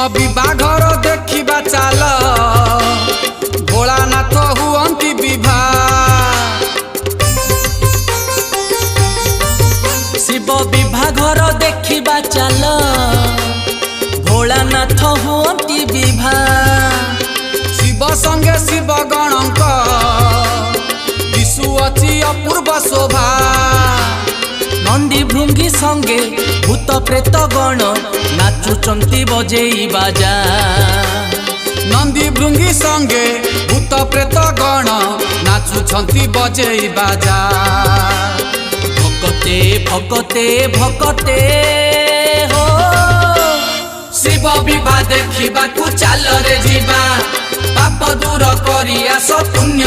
विवाहर देखिबा चाल भोलानाथ हुअंती विवाह। शिव विवाहर देखिबा चाल भोलानाथ हुअंती विवाह। शिव संगे शिव गणक दिशुअछि अपूर्व शोभा। नंदी भृंगी संगे भूत प्रेत गण नाचुचंती बजेई बाजा। नंदी भृंगी संगे भूत प्रेत गण नाचुछंती बजेई बाजा। भकते भकते भकते हो शिव विवाह देखिबा तू चाल रे जीवा। पाप दूर करिया पुण्य